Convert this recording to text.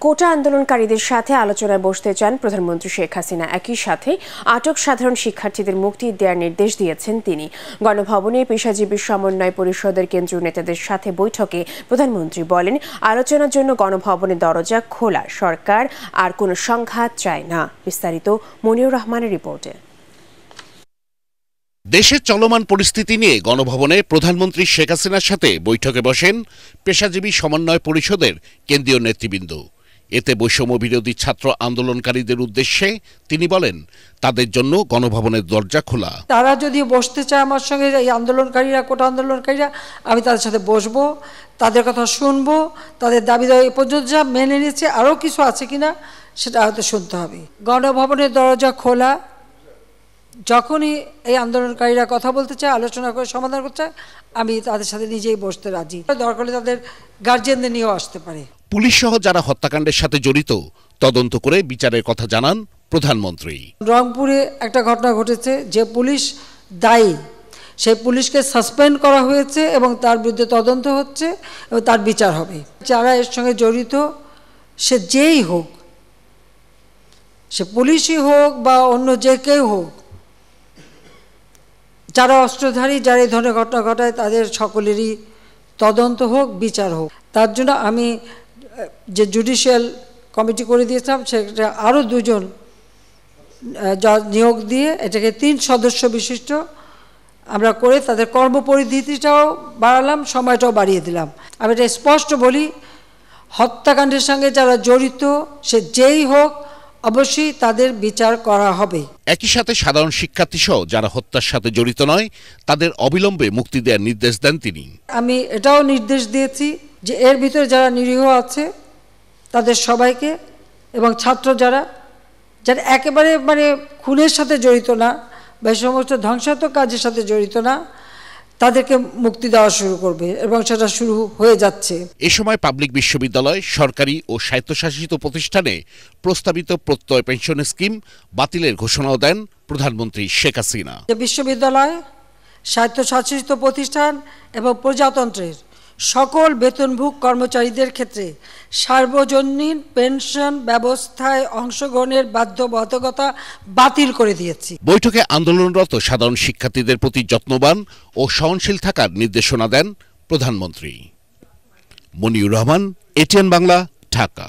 কোটা আন্দোলনকারীদের সাথে আলোচনায় বসতে চান প্রধানমন্ত্রী শেখ হাসিনা। একই সাথে আটক সাধারণ শিক্ষার্থীদের মুক্তি দেওয়ার নির্দেশ দিয়েছেন তিনি। গণভবনে পেশাজীবী সমন্বয় পরিষদের কেন্দ্রীয় নেতাদের সাথে বৈঠকে প্রধানমন্ত্রী বলেন, আলোচনার জন্য গণভবনের দরজা খোলা, সরকার আর কোনো সংঘাত চায় না। বিস্তারিত মনিউর রহমানের রিপোর্টে। দেশের চলমান পরিস্থিতি নিয়ে গণভবনে প্রধানমন্ত্রী শেখ হাসিনার সাথে বৈঠকে বসেন পেশাজীবী সমন্বয় পরিষদের কেন্দ্রীয় নেতৃবৃন্দ। এতে বৈষম্য বিরোধী ছাত্র আন্দোলনকারীদের উদ্দেশ্যে তিনি বলেন, তাদের জন্য গণভবনের দরজা খোলা। তারা যদি বসতে চায় আমার সঙ্গে, এই আন্দোলনকারীরা, কোটা আন্দোলনকারীরা, আমি তাদের সাথে বসবো, তাদের কথা শুনবো, তাদের দাবি দাওয়া এ পর্যন্ত যা মেনে নিয়েছে আরও কিছু আছে কিনা সেটা হয়তো শুনতে হবে। গণভবনের দরজা খোলা। যখনই এই আন্দোলনকারীরা কথা বলতে চায়, আলোচনা করে সমাধান করতে চায়, আমি তাদের সাথে নিজেই বসতে রাজি। দরকার হলে তাদের গার্জিয়ানদের নিয়েও আসতে পারে। পুলিশ সহ যারা হত্যাকাণ্ডের সাথে জড়িত তদন্ত করে বিচারের কথা জানান প্রধানমন্ত্রী। রংপুরে একটা ঘটনা ঘটেছে, যে পুলিশ দায়ী সেই পুলিশকে সাসপেন্ড করা হয়েছে এবং তার বিরুদ্ধে তদন্ত হচ্ছে এবং তার বিচার হবে। যারা এর সঙ্গে জড়িত, সে যেই হোক, সে পুলিশই হোক বা অন্য যে কেউ হোক, যারা অস্ত্রধারী, যারা এই ধরনের ঘটনা ঘটায়, তাদের সকলেরই তদন্ত হোক, বিচার হোক। তার জন্য আমি যে জুডিশিয়াল কমিটি করে দিয়েছিলাম, সেটা আরও 2 জন নিয়োগ দিয়ে এটাকে 3 সদস্য বিশিষ্ট আমরা করে তাদের কর্মপরিধিটাও বাড়ালাম, সময়টাও বাড়িয়ে দিলাম। আমি এটা স্পষ্ট বলি, হত্যাকাণ্ডের সঙ্গে যারা জড়িত, সে যেই হোক, অবশ্যই তাদের বিচার করা হবে। একই সাথে সাধারণ শিক্ষার্থী সহ যারা হত্যার সাথে জড়িত নয়, তাদের অবিলম্বে মুক্তি দেওয়ার নির্দেশ দেন তিনি। আমি এটাও নির্দেশ দিয়েছি যে এর ভিতরে যারা নিরীহ আছে তাদের সবাইকে, এবং ছাত্র যারা একেবারে খুনের সাথে জড়িত না বা এই সমস্ত ধ্বংসাত্মক কাজের সাথে জড়িত না, তাদেরকে মুক্তি দেওয়া শুরু করবে এবং সেটা শুরু হয়ে যাচ্ছে। এ সময় পাবলিক বিশ্ববিদ্যালয়, সরকারি ও স্বায়ত্তশাসিত প্রতিষ্ঠানে প্রস্তাবিত প্রত্যয় পেনশন স্কিম বাতিলের ঘোষণাও দেন প্রধানমন্ত্রী শেখ হাসিনা। বিশ্ববিদ্যালয়, স্বায়ত্তশাসিত প্রতিষ্ঠান এবং প্রজাতন্ত্রের সকল বেতনভোগী কর্মচারীদের ক্ষেত্রে সার্বজনীন পেনশন ব্যবস্থায় অংশগ্রহণের বাধ্যবাধকতা বাতিল করে দিয়েছি। বৈঠকে আন্দোলনরত সাধারণ শিক্ষার্থীদের প্রতি যত্নবান ও সহনশীল থাকার নির্দেশনা দেন প্রধানমন্ত্রী। মনিউর রহমান, এটিএন বাংলা, ঢাকা।